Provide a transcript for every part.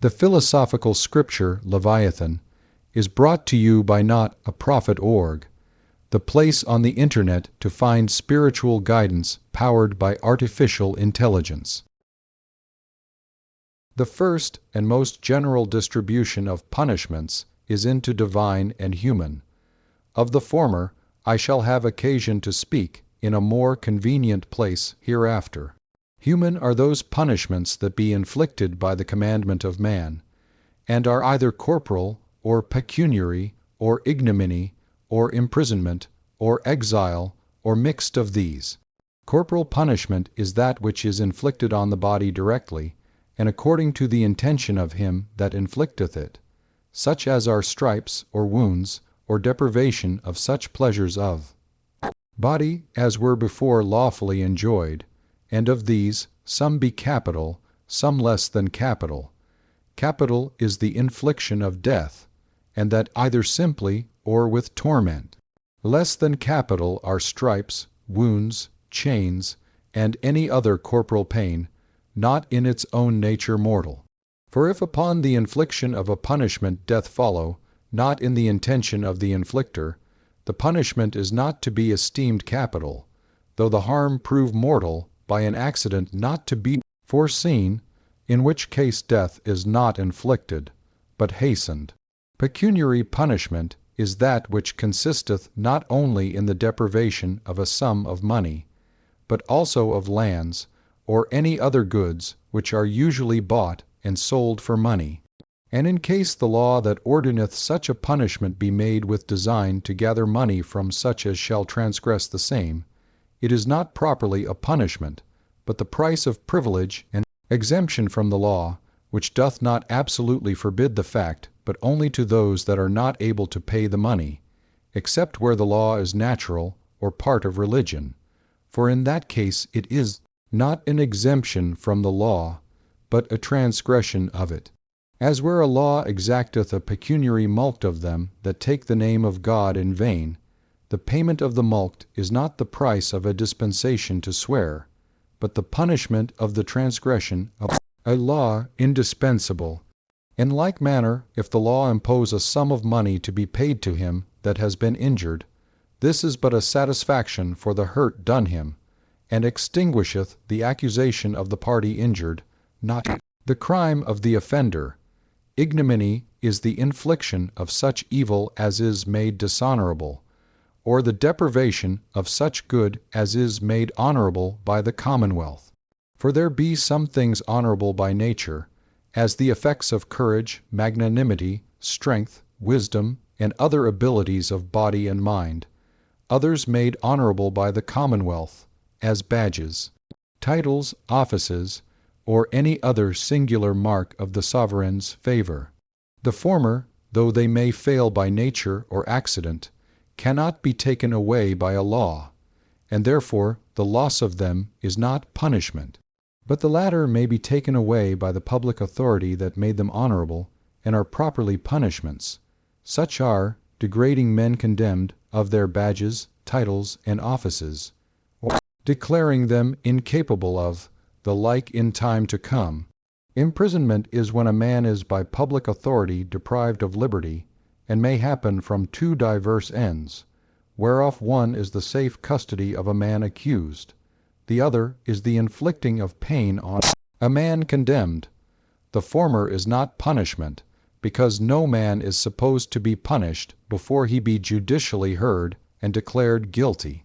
The philosophical scripture, Leviathan, is brought to you by not a prophet.org, the place on the internet to find spiritual guidance powered by artificial intelligence. The first and most general distribution of punishments is into divine and human. Of the former, I shall have occasion to speak in a more convenient place hereafter. Human are those punishments that be inflicted by the commandment of man, and are either corporal, or pecuniary, or ignominy, or imprisonment, or exile, or mixed of these. Corporal punishment is that which is inflicted on the body directly, and according to the intention of him that inflicteth it, such as are stripes, or wounds, or deprivation of such pleasures of body as were before lawfully enjoyed, and of these some be capital, some less than capital. Capital is the infliction of death, and that either simply or with torment. Less than capital are stripes, wounds, chains, and any other corporal pain, not in its own nature mortal. For if upon the infliction of a punishment death follow, not in the intention of the inflictor, the punishment is not to be esteemed capital, though the harm prove mortal by an accident not to be foreseen, in which case death is not inflicted, but hastened. Pecuniary punishment is that which consisteth not only in the deprivation of a sum of money, but also of lands, or any other goods which are usually bought and sold for money. And in case the law that ordineth such a punishment be made with design to gather money from such as shall transgress the same, it is not properly a punishment, but the price of privilege and exemption from the law, which doth not absolutely forbid the fact, but only to those that are not able to pay the money, except where the law is natural or part of religion, for in that case it is not an exemption from the law, but a transgression of it. As where a law exacteth a pecuniary mulct of them that take the name of God in vain, the payment of the mulct is not the price of a dispensation to swear, but the punishment of the transgression of a law indispensable. In like manner, if the law impose a sum of money to be paid to him that has been injured, this is but a satisfaction for the hurt done him, and extinguisheth the accusation of the party injured, not the crime of the offender. Ignominy is the infliction of such evil as is made dishonorable, or the deprivation of such good as is made honorable by the Commonwealth. For there be some things honorable by nature, as the effects of courage, magnanimity, strength, wisdom, and other abilities of body and mind, others made honorable by the Commonwealth, as badges, titles, offices, or any other singular mark of the sovereign's favor. The former, though they may fail by nature or accident, cannot be taken away by a law, and therefore the loss of them is not punishment. But the latter may be taken away by the public authority that made them honorable, and are properly punishments. Such are degrading men condemned of their badges, titles, and offices, or declaring them incapable of the like in time to come. Imprisonment is when a man is by public authority deprived of liberty, and may happen from two diverse ends, whereof one is the safe custody of a man accused, the other is the inflicting of pain on a man condemned. The former is not punishment, because no man is supposed to be punished before he be judicially heard and declared guilty,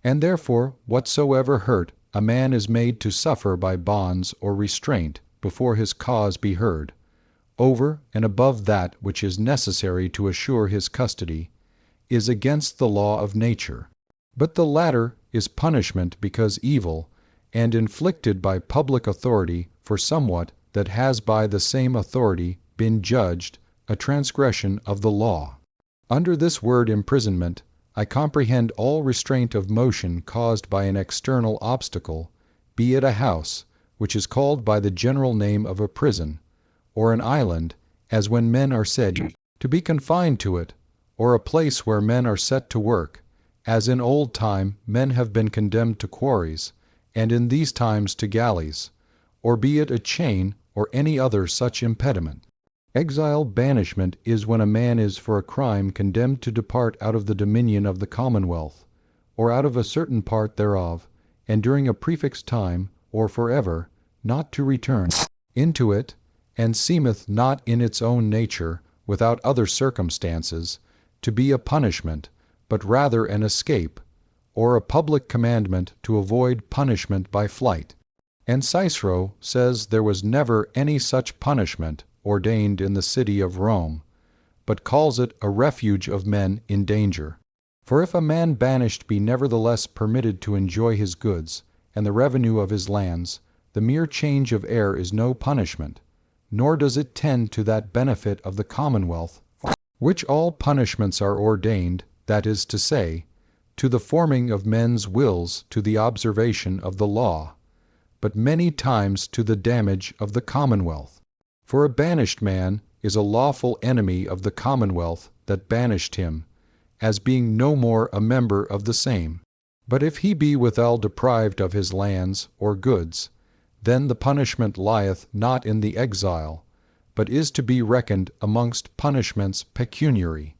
and therefore whatsoever hurt a man is made to suffer by bonds or restraint before his cause be heard, over and above that which is necessary to assure his custody, is against the law of nature. But the latter is punishment because evil, and inflicted by public authority for somewhat that has by the same authority been judged a transgression of the law. Under this word imprisonment, I comprehend all restraint of motion caused by an external obstacle, be it a house, which is called by the general name of a prison, or an island, as when men are said to be confined to it, or a place where men are set to work, as in old time men have been condemned to quarries, and in these times to galleys, or be it a chain or any other such impediment. Exile banishment is when a man is for a crime condemned to depart out of the dominion of the Commonwealth, or out of a certain part thereof, and during a prefixed time, or forever, not to return into it, and seemeth not in its own nature, without other circumstances, to be a punishment, but rather an escape, or a public commandment to avoid punishment by flight. And Cicero says there was never any such punishment ordained in the city of Rome, but calls it a refuge of men in danger. For if a man banished be nevertheless permitted to enjoy his goods, and the revenue of his lands, the mere change of air is no punishment, nor does it tend to that benefit of the Commonwealth, which all punishments are ordained, that is to say, to the forming of men's wills to the observation of the law, but many times to the damage of the Commonwealth. For a banished man is a lawful enemy of the Commonwealth that banished him, as being no more a member of the same. But if he be withal deprived of his lands or goods, then the punishment lieth not in the exile, but is to be reckoned amongst punishments pecuniary.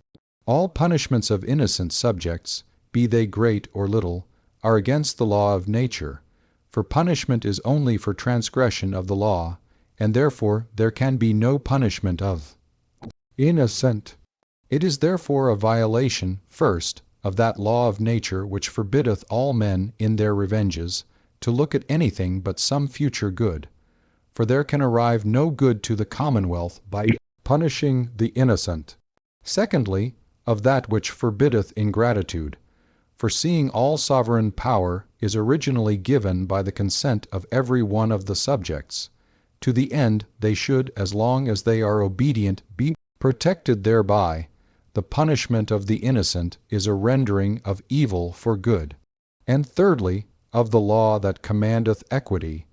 All punishments of innocent subjects, be they great or little, are against the law of nature, for punishment is only for transgression of the law, and therefore there can be no punishment of innocent. It is therefore a violation, first, of that law of nature which forbiddeth all men in their revenges to look at anything but some future good, for there can arrive no good to the Commonwealth by punishing the innocent. Secondly, of that which forbiddeth ingratitude, for seeing all sovereign power is originally given by the consent of every one of the subjects, to the end they should, as long as they are obedient, be protected thereby, the punishment of the innocent is a rendering of evil for good. And thirdly, of the law that commandeth equity,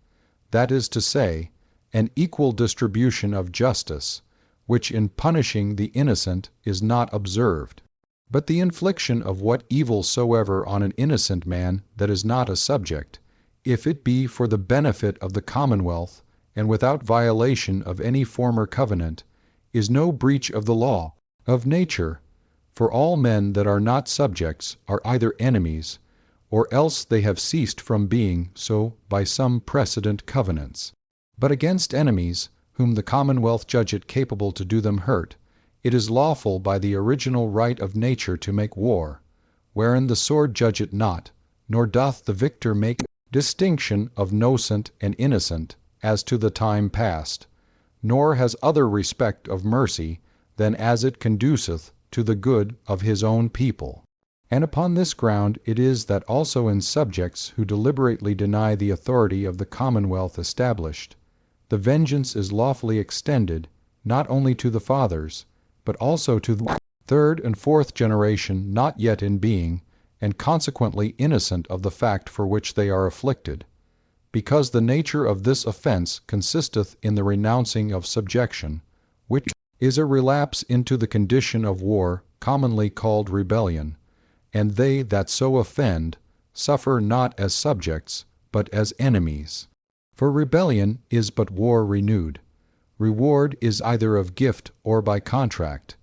that is to say, an equal distribution of justice, which in punishing the innocent is not observed, but the infliction of what evil soever on an innocent man that is not a subject, if it be for the benefit of the Commonwealth, and without violation of any former covenant, is no breach of the law of nature, for all men that are not subjects are either enemies, or else they have ceased from being so by some precedent covenants. But against enemies, whom the Commonwealth judge it capable to do them hurt, it is lawful by the original right of nature to make war, wherein the sword judge it not, nor doth the victor make distinction of nocent and innocent as to the time past, nor has other respect of mercy than as it conduceth to the good of his own people. And upon this ground it is that also in subjects who deliberately deny the authority of the Commonwealth established, the vengeance is lawfully extended, not only to the fathers, but also to the third and fourth generation not yet in being, and consequently innocent of the fact for which they are afflicted, because the nature of this offense consisteth in the renouncing of subjection, which is a relapse into the condition of war commonly called rebellion, and they that so offend suffer not as subjects, but as enemies. For rebellion is but war renewed. Reward is either of gift or by contract.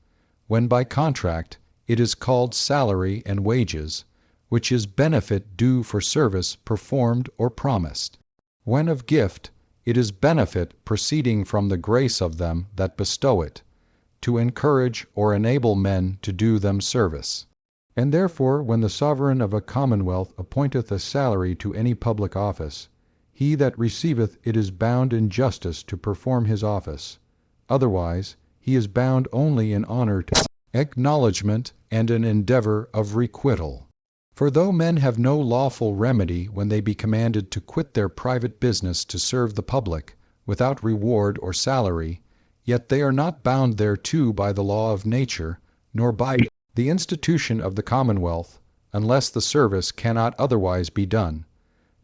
When by contract, it is called salary and wages, which is benefit due for service performed or promised. When of gift, it is benefit proceeding from the grace of them that bestow it, to encourage or enable men to do them service. And therefore, when the sovereign of a commonwealth appointeth a salary to any public office, he that receiveth it is bound in justice to perform his office. Otherwise, he is bound only in honor to acknowledgment and an endeavor of requital. For though men have no lawful remedy when they be commanded to quit their private business to serve the public, without reward or salary, yet they are not bound thereto by the law of nature, nor by the institution of the Commonwealth, unless the service cannot otherwise be done,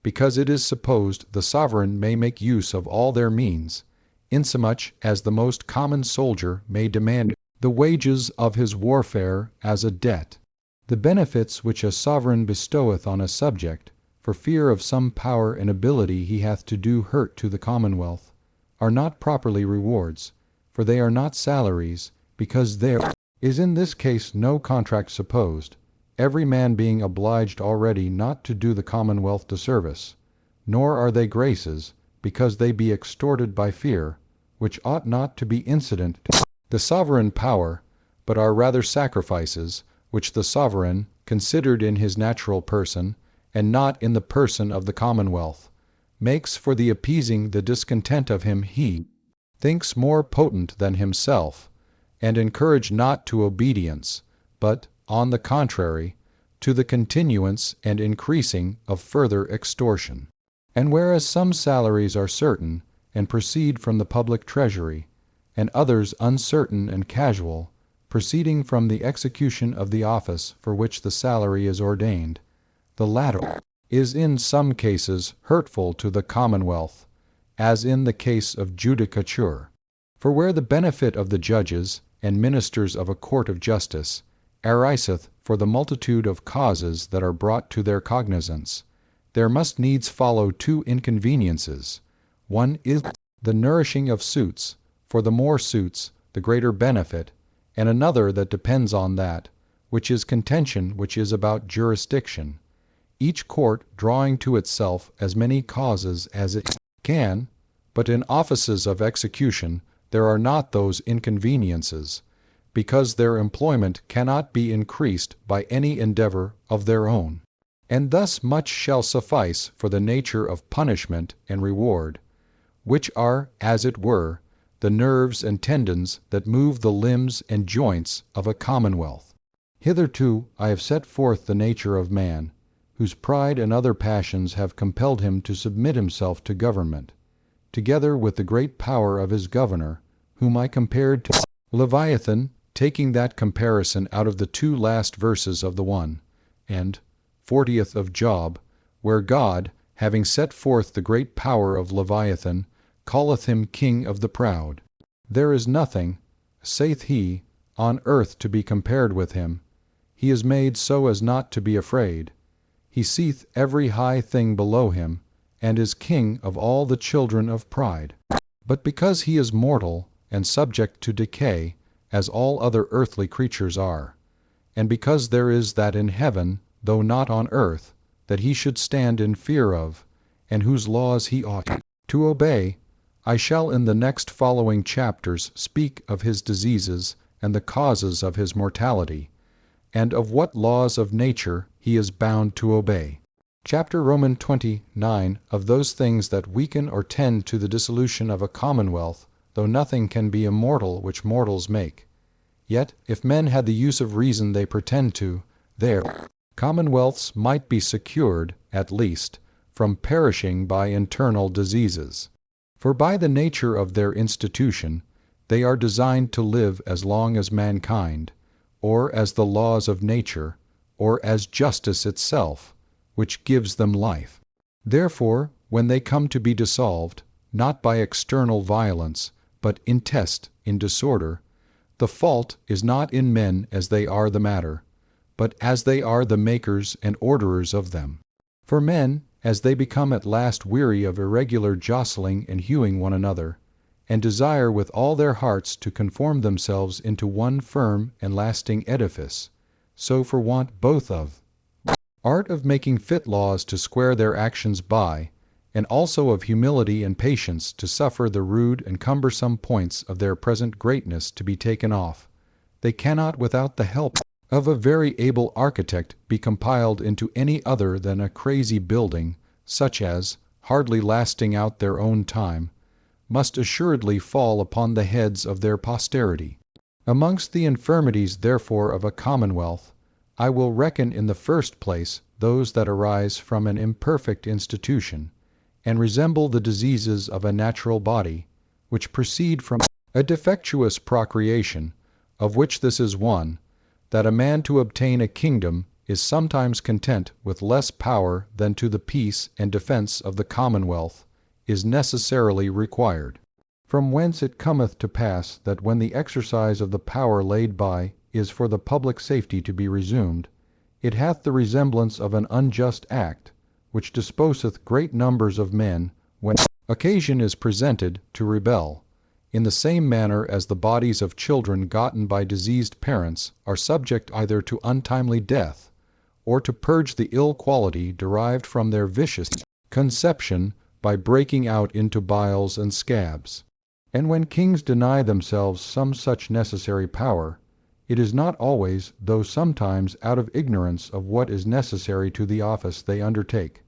because it is supposed the sovereign may make use of all their means, insomuch as the most common soldier may demand the wages of his warfare as a debt. The benefits which a sovereign bestoweth on a subject, for fear of some power and ability he hath to do hurt to the Commonwealth, are not properly rewards, for they are not salaries, because there is in this case no contract supposed, every man being obliged already not to do the Commonwealth disservice, nor are they graces, because they be extorted by fear, which ought not to be incident to the sovereign power, but are rather sacrifices, which the sovereign, considered in his natural person, and not in the person of the Commonwealth, makes for the appeasing the discontent of him he thinks more potent than himself, and encourage not to obedience, but, on the contrary, to the continuance and increasing of further extortion. And whereas some salaries are certain, and proceed from the public treasury, and others uncertain and casual, proceeding from the execution of the office for which the salary is ordained, the latter is in some cases hurtful to the Commonwealth, as in the case of judicature. For where the benefit of the judges and ministers of a court of justice ariseth for the multitude of causes that are brought to their cognizance, there must needs follow two inconveniences. One is the nourishing of suits, for the more suits, the greater benefit, and another that depends on that, which is contention which is about jurisdiction, each court drawing to itself as many causes as it can, but in offices of execution there are not those inconveniences, because their employment cannot be increased by any endeavor of their own. And thus much shall suffice for the nature of punishment and reward, which are, as it were, the nerves and tendons that move the limbs and joints of a commonwealth. Hitherto I have set forth the nature of man, whose pride and other passions have compelled him to submit himself to government, together with the great power of his governor, whom I compared to Leviathan, taking that comparison out of the two last verses of the one, and 40th of Job, where God, having set forth the great power of Leviathan, calleth him king of the proud. There is nothing, saith he, on earth to be compared with him. He is made so as not to be afraid. He seeth every high thing below him, and is king of all the children of pride. But because he is mortal, and subject to decay, as all other earthly creatures are, and because there is that in heaven, though not on earth, that he should stand in fear of, and whose laws he ought to obey, I shall in the next following chapters speak of his diseases and the causes of his mortality, and of what laws of nature he is bound to obey. Chapter Roman 29, of those things that weaken or tend to the dissolution of a commonwealth, though nothing can be immortal which mortals make. Yet, if men had the use of reason they pretend to, their commonwealths might be secured, at least, from perishing by internal diseases. For by the nature of their institution, they are designed to live as long as mankind, or as the laws of nature, or as justice itself, which gives them life. Therefore, when they come to be dissolved, not by external violence, but intest, in disorder, the fault is not in men as they are the matter, but as they are the makers and orderers of them. For men, as they become at last weary of irregular jostling and hewing one another, and desire with all their hearts to conform themselves into one firm and lasting edifice, so for want both of art of making fit laws to square their actions by, and also of humility and patience to suffer the rude and cumbersome points of their present greatness to be taken off, they cannot without the help of a very able architect be compiled into any other than a crazy building, such as, hardly lasting out their own time, must assuredly fall upon the heads of their posterity. Amongst the infirmities therefore of a commonwealth, I will reckon in the first place those that arise from an imperfect institution, and resemble the diseases of a natural body, which proceed from a defectuous procreation, of which this is one, that a man to obtain a kingdom is sometimes content with less power than to the peace and defense of the commonwealth is necessarily required. From whence it cometh to pass that when the exercise of the power laid by is for the public safety to be resumed, it hath the resemblance of an unjust act, which disposeth great numbers of men, when Occasion is presented to rebel, in the same manner as the bodies of children gotten by diseased parents are subject either to untimely death, or to purge the ill quality derived from their vicious conception by breaking out into biles and scabs. And when kings deny themselves some such necessary power, it is not always, though sometimes, out of ignorance of what is necessary to the office they undertake,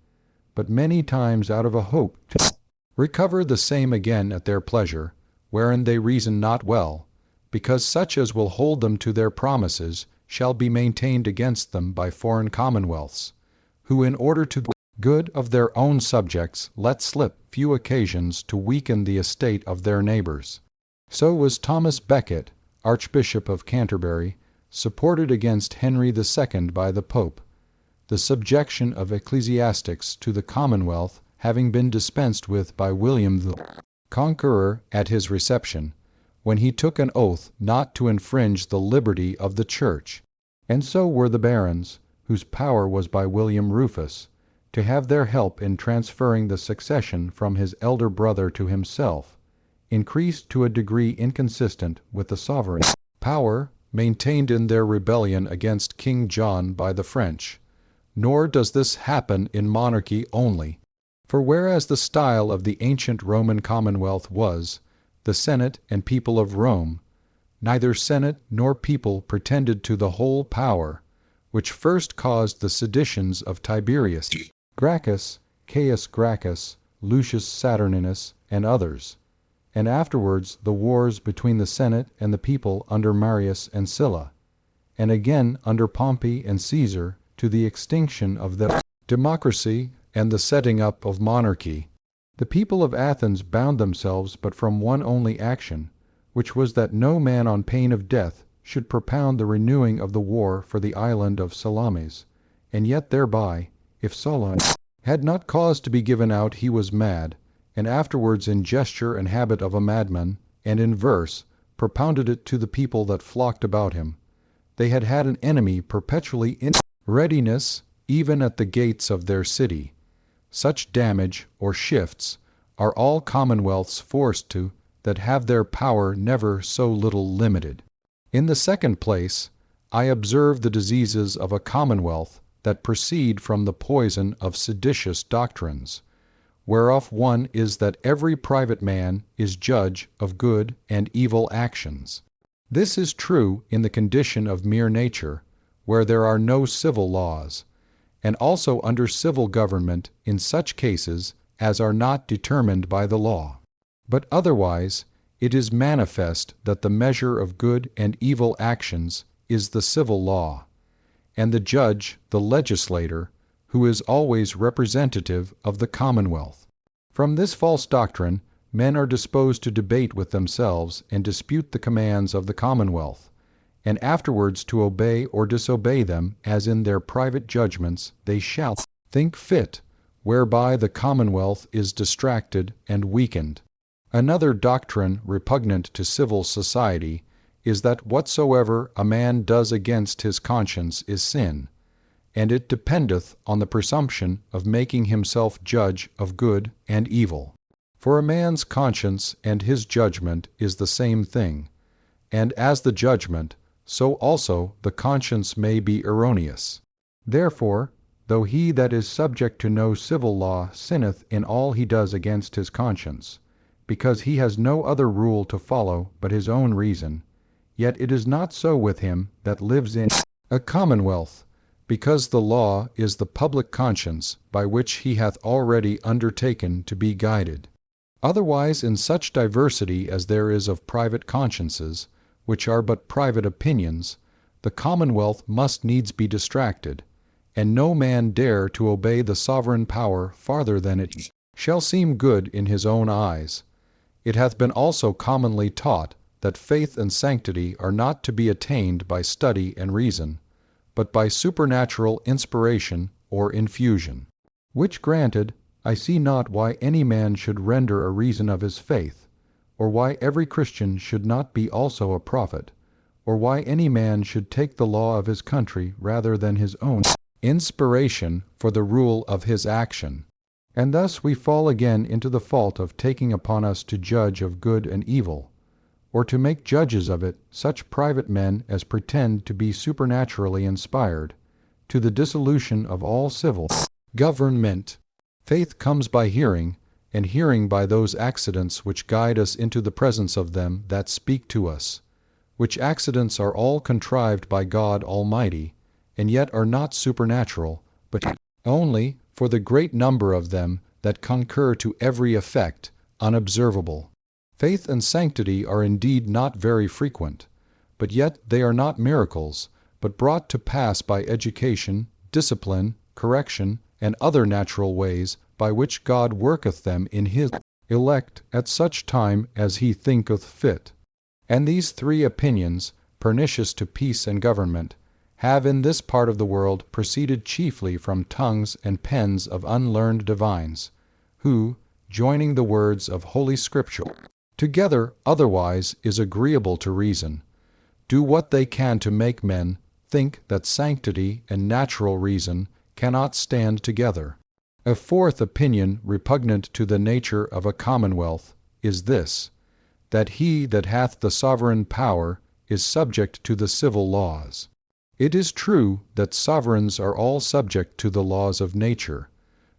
but many times out of a hope to recover the same again at their pleasure, wherein they reason not well, because such as will hold them to their promises shall be maintained against them by foreign commonwealths, who in order to the good of their own subjects let slip few occasions to weaken the estate of their neighbours. So was Thomas Becket, Archbishop of Canterbury, supported against Henry II by the Pope, the subjection of ecclesiastics to the Commonwealth having been dispensed with by William the Conqueror at his reception, when he took an oath not to infringe the liberty of the Church. And so were the barons, whose power was by William Rufus, to have their help in transferring the succession from his elder brother to himself, increased to a degree inconsistent with the sovereign power maintained in their rebellion against King John by the French. Nor does this happen in monarchy only. For whereas the style of the ancient Roman Commonwealth was, the Senate and people of Rome, neither Senate nor people pretended to the whole power, which first caused the seditions of Tiberius Gracchus, Caius Gracchus, Lucius Saturninus, and others, and afterwards the wars between the Senate and the people under Marius and Sylla, and again under Pompey and Caesar to the extinction of the democracy and the setting up of monarchy. The people of Athens bound themselves but from one only action, which was that no man on pain of death should propound the renewing of the war for the island of Salamis, and yet thereby, if Solon had not cause to be given out he was mad, and afterwards in gesture and habit of a madman, and in verse, propounded it to the people that flocked about him, they had had an enemy perpetually in readiness even at the gates of their city. Such damage, or shifts, are all commonwealths forced to, that have their power never so little limited. In the second place, I observe the diseases of a commonwealth that proceed from the poison of seditious doctrines, whereof one is that every private man is judge of good and evil actions. This is true in the condition of mere nature, where there are no civil laws, and also under civil government in such cases as are not determined by the law. But otherwise it is manifest that the measure of good and evil actions is the civil law, and the judge the legislator, who is always representative of the commonwealth. From this false doctrine men are disposed to debate with themselves and dispute the commands of the commonwealth, and afterwards to obey or disobey them as in their private judgments they shall think fit, whereby the commonwealth is distracted and weakened. Another doctrine repugnant to civil society is that whatsoever a man does against his conscience is sin, and it dependeth on the presumption of making himself judge of good and evil. For a man's conscience and his judgment is the same thing, and as the judgment, so also the conscience may be erroneous. Therefore, though he that is subject to no civil law sinneth in all he does against his conscience, because he has no other rule to follow but his own reason, yet it is not so with him that lives in a commonwealth, because the law is the public conscience by which he hath already undertaken to be guided. Otherwise, in such diversity as there is of private consciences, which are but private opinions, the commonwealth must needs be distracted, and no man dare to obey the sovereign power farther than it shall seem good in his own eyes. It hath been also commonly taught that faith and sanctity are not to be attained by study and reason, but by supernatural inspiration or infusion. Which granted, I see not why any man should render a reason of his faith, or why every Christian should not be also a prophet, or why any man should take the law of his country rather than his own inspiration for the rule of his action. And thus we fall again into the fault of taking upon us to judge of good and evil, or to make judges of it such private men as pretend to be supernaturally inspired, to the dissolution of all civil government. Faith comes by hearing, and hearing by those accidents which guide us into the presence of them that speak to us, which accidents are all contrived by God Almighty, and yet are not supernatural, but only, for the great number of them that concur to every effect, unobservable. Faith and sanctity are indeed not very frequent, but yet they are not miracles, but brought to pass by education, discipline, correction, and other natural ways by which God worketh them in his elect at such time as he thinketh fit. And these three opinions, pernicious to peace and government, have in this part of the world proceeded chiefly from tongues and pens of unlearned divines, who, joining the words of Holy Scripture together otherwise is agreeable to reason, do what they can to make men think that sanctity and natural reason cannot stand together. A fourth opinion repugnant to the nature of a commonwealth is this, that he that hath the sovereign power is subject to the civil laws. It is true that sovereigns are all subject to the laws of nature,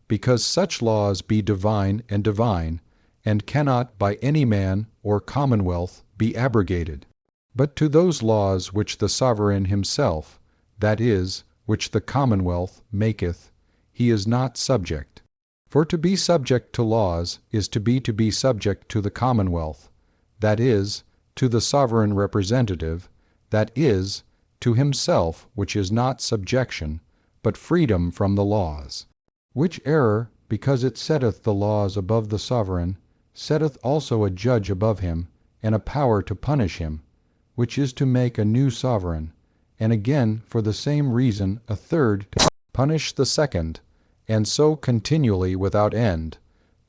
because such laws be divine, and cannot by any man or commonwealth be abrogated. But to those laws which the sovereign himself, that is, which the commonwealth maketh, he is not subject. For to be subject to laws is to be subject to the commonwealth, that is, to the sovereign representative, that is, to himself, which is not subjection, but freedom from the laws. Which error, because it setteth the laws above the sovereign, setteth also a judge above him, and a power to punish him, which is to make a new sovereign, and again for the same reason a third to punish the second, and so continually without end,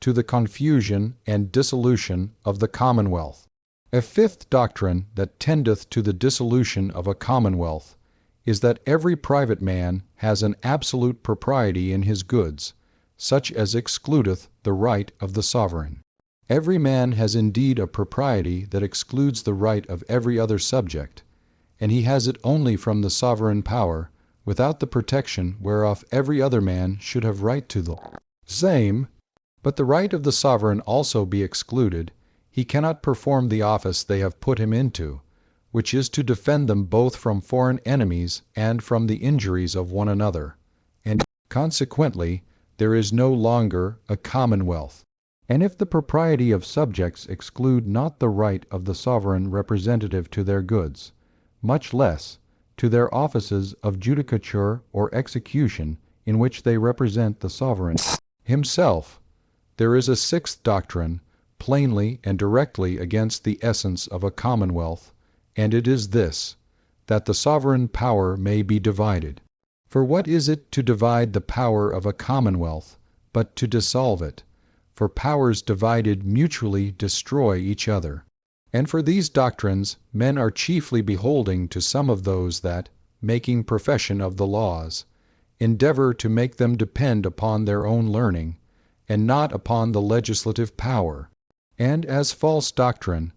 to the confusion and dissolution of the commonwealth. A fifth doctrine that tendeth to the dissolution of a commonwealth is that every private man has an absolute propriety in his goods, such as excludeth the right of the sovereign. Every man has indeed a propriety that excludes the right of every other subject, and he has it only from the sovereign power, without the protection whereof every other man should have right to the same. But the right of the sovereign also be excluded, he cannot perform the office they have put him into, which is to defend them both from foreign enemies and from the injuries of one another, and consequently there is no longer a commonwealth. And if the propriety of subjects exclude not the right of the sovereign representative to their goods, much less to their offices of judicature or execution in which they represent the sovereign himself, there is a sixth doctrine, plainly and directly against the essence of a commonwealth, and it is this, that the sovereign power may be divided. For what is it to divide the power of a commonwealth, but to dissolve it? For powers divided mutually destroy each other. And for these doctrines men are chiefly beholding to some of those that, making profession of the laws, endeavor to make them depend upon their own learning, and not upon the legislative power. And as false doctrine,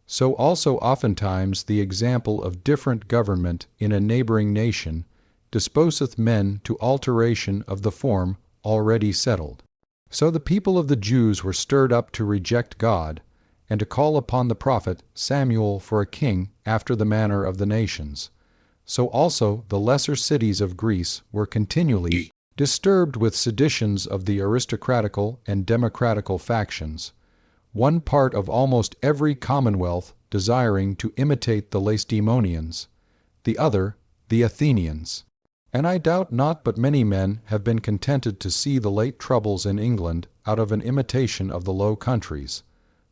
so also oftentimes the example of different government in a neighboring nation disposeth men to alteration of the form already settled. So the people of the Jews were stirred up to reject God, and to call upon the prophet Samuel for a king after the manner of the nations. So also the lesser cities of Greece were continually disturbed with seditions of the aristocratical and democratical factions, one part of almost every commonwealth desiring to imitate the Lacedaemonians, the other the Athenians. And I doubt not but many men have been contented to see the late troubles in England out of an imitation of the Low Countries,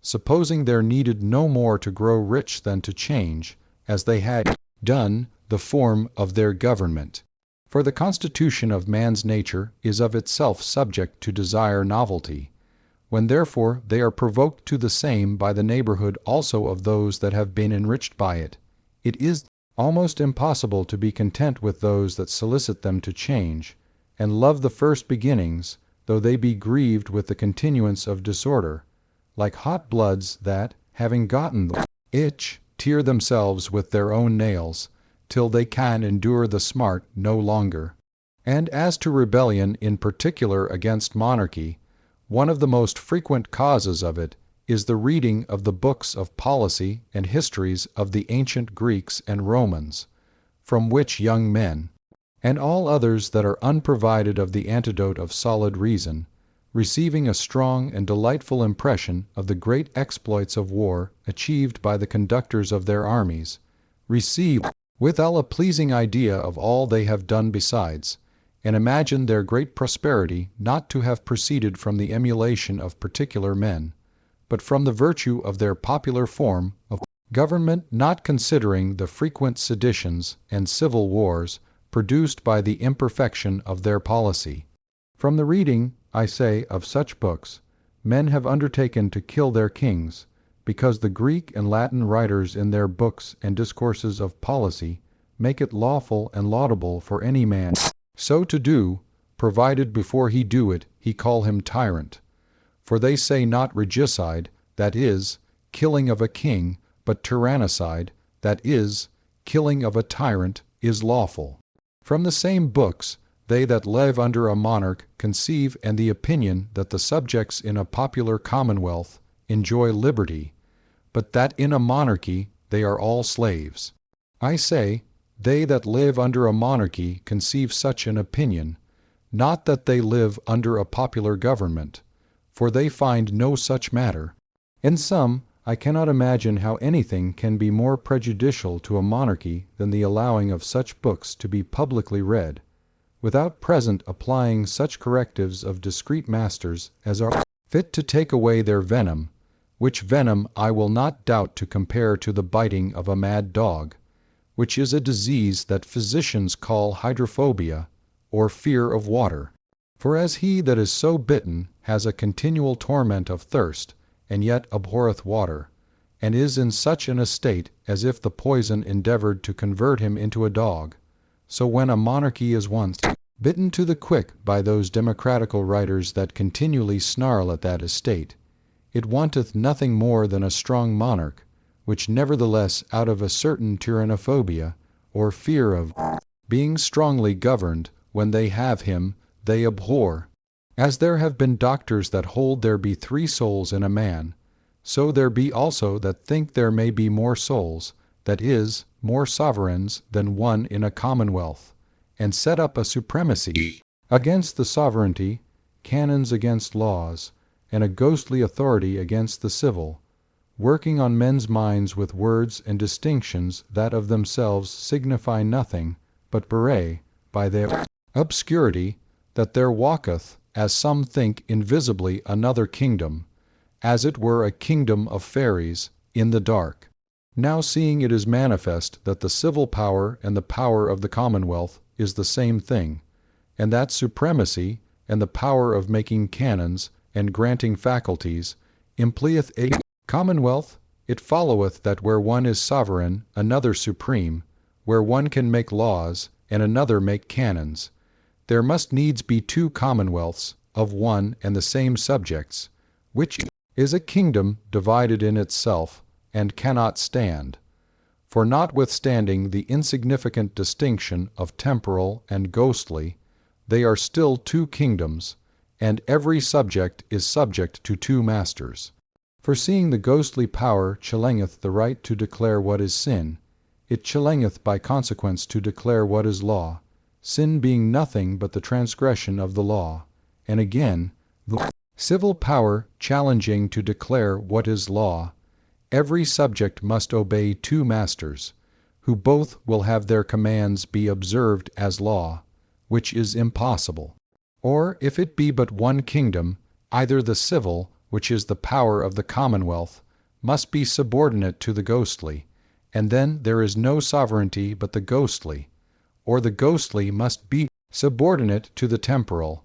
supposing there needed no more to grow rich than to change, as they had done, the form of their government. For the constitution of man's nature is of itself subject to desire novelty. When therefore they are provoked to the same by the neighborhood also of those that have been enriched by it, it is almost impossible to be content with those that solicit them to change, and love the first beginnings, though they be grieved with the continuance of disorder, like hot bloods that, having gotten the itch, tear themselves with their own nails, till they can endure the smart no longer. And as to rebellion in particular against monarchy, one of the most frequent causes of it is the reading of the books of policy and histories of the ancient Greeks and Romans, from which young men, and all others that are unprovided of the antidote of solid reason, receiving a strong and delightful impression of the great exploits of war achieved by the conductors of their armies, receive withal a pleasing idea of all they have done besides, and imagine their great prosperity not to have proceeded from the emulation of particular men, but from the virtue of their popular form of government, not considering the frequent seditions and civil wars produced by the imperfection of their policy. From the reading, I say, of such books, men have undertaken to kill their kings, because the Greek and Latin writers in their books and discourses of policy make it lawful and laudable for any man so to do, provided before he do it he call him tyrant. For they say not regicide, that is, killing of a king, but tyrannicide, that is, killing of a tyrant, is lawful. From the same books, they that live under a monarch conceive and the opinion that the subjects in a popular commonwealth enjoy liberty, but that in a monarchy they are all slaves. I say, they that live under a monarchy conceive such an opinion, not that they live under a popular government, for they find no such matter. In sum, I cannot imagine how anything can be more prejudicial to a monarchy than the allowing of such books to be publicly read, without present applying such correctives of discreet masters as are fit to take away their venom, which venom I will not doubt to compare to the biting of a mad dog, which is a disease that physicians call hydrophobia, or fear of water. For as he that is so bitten has a continual torment of thirst, and yet abhorreth water, and is in such an estate as if the poison endeavored to convert him into a dog, so when a monarchy is once bitten to the quick by those democratical writers that continually snarl at that estate, it wanteth nothing more than a strong monarch, which nevertheless out of a certain tyrannophobia, or fear of being strongly governed, when they have him, they abhor. As there have been doctors that hold there be 3 souls in a man, so there be also that think there may be more souls, that is, more sovereigns than one in a commonwealth, and set up a supremacy against the sovereignty, canons against laws, and a ghostly authority against the civil, working on men's minds with words and distinctions that of themselves signify nothing, but by their obscurity, that there walketh, as some think invisibly, another kingdom, as it were a kingdom of fairies, in the dark. Now seeing it is manifest that the civil power and the power of the commonwealth is the same thing, and that supremacy and the power of making canons and granting faculties implyeth a commonwealth, it followeth that where one is sovereign, another supreme, where one can make laws, and another make canons, there must needs be 2 commonwealths of one and the same subjects, which is a kingdom divided in itself, and cannot stand. For notwithstanding the insignificant distinction of temporal and ghostly, they are still 2 kingdoms, and every subject is subject to 2 masters. For seeing the ghostly power challengeth the right to declare what is sin, it challengeth by consequence to declare what is law, sin being nothing but the transgression of the law, and again, the civil power challenging to declare what is law, every subject must obey 2 masters, who both will have their commands be observed as law, which is impossible. Or if it be but one kingdom, either the civil, which is the power of the commonwealth, must be subordinate to the ghostly, and then there is no sovereignty but the ghostly, or the ghostly must be subordinate to the temporal,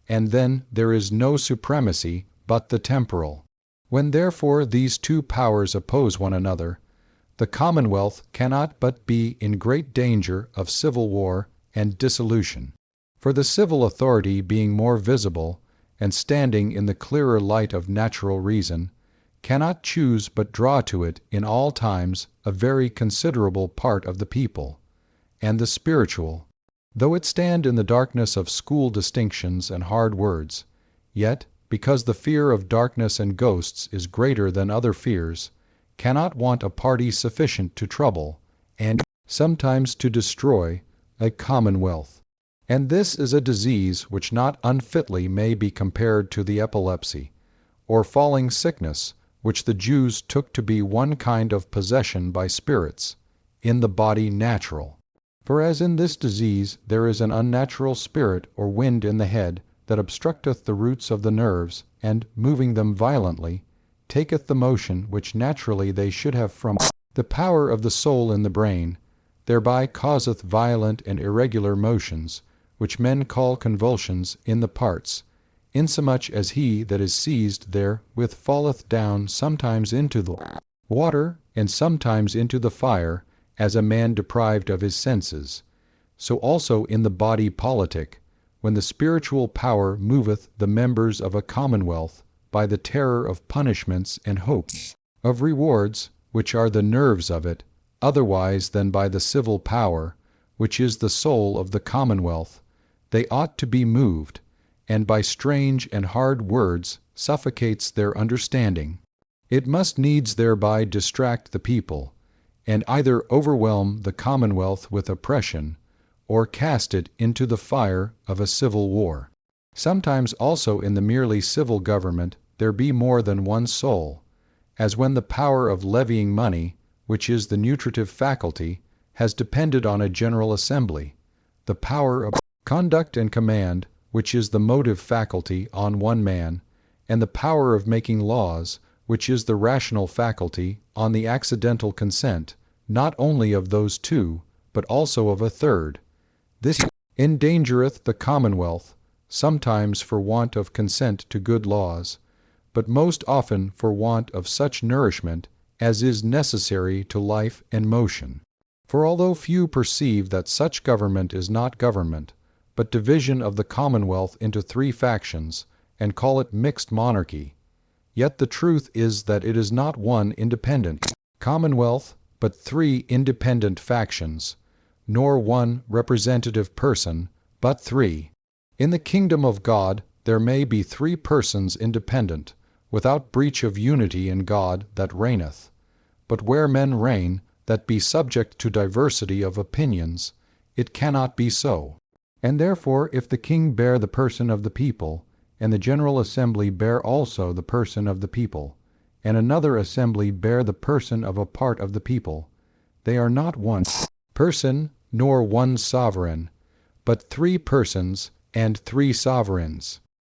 and then there is no supremacy but the temporal. When therefore these 2 powers oppose one another, the commonwealth cannot but be in great danger of civil war and dissolution. For the civil authority being more visible, and standing in the clearer light of natural reason, cannot choose but draw to it in all times a very considerable part of the people, and the spiritual, though it stand in the darkness of school distinctions and hard words, yet, because the fear of darkness and ghosts is greater than other fears, cannot want a party sufficient to trouble, and sometimes to destroy, a commonwealth. And this is a disease which not unfitly may be compared to the epilepsy, or falling sickness, which the Jews took to be one kind of possession by spirits, in the body natural. For as in this disease there is an unnatural spirit or wind in the head, that obstructeth the roots of the nerves, and, moving them violently, taketh the motion which naturally they should have from the power of the soul in the brain, thereby causeth violent and irregular motions, which men call convulsions in the parts, insomuch as he that is seized therewith falleth down sometimes into the water, and sometimes into the fire, as a man deprived of his senses. So also in the body politic, when the spiritual power moveth the members of a commonwealth by the terror of punishments and hopes of rewards, which are the nerves of it, otherwise than by the civil power, which is the soul of the commonwealth, they ought to be moved, and by strange and hard words suffocates their understanding. It must needs thereby distract the people, and either overwhelm the commonwealth with oppression, or cast it into the fire of a civil war. Sometimes also in the merely civil government there be more than one soul, as when the power of levying money, which is the nutritive faculty, has depended on a general assembly, the power of conduct and command, which is the motive faculty, on one man, and the power of making laws, which is the rational faculty, on the accidental consent, not only of those two, but also of a third. This endangereth the commonwealth, sometimes for want of consent to good laws, but most often for want of such nourishment as is necessary to life and motion. For although few perceive that such government is not government, but division of the commonwealth into three factions, and call it mixed monarchy, yet the truth is that it is not one independent commonwealth, but three independent factions, nor one representative person, but three. In the kingdom of God there may be three persons independent, without breach of unity in God that reigneth. But where men reign, that be subject to diversity of opinions, it cannot be so. And therefore if the king bear the person of the people, and the general assembly bear also the person of the people, and another assembly bear the person of a part of the people, they are not one person, nor one sovereign, but three persons and three sovereigns.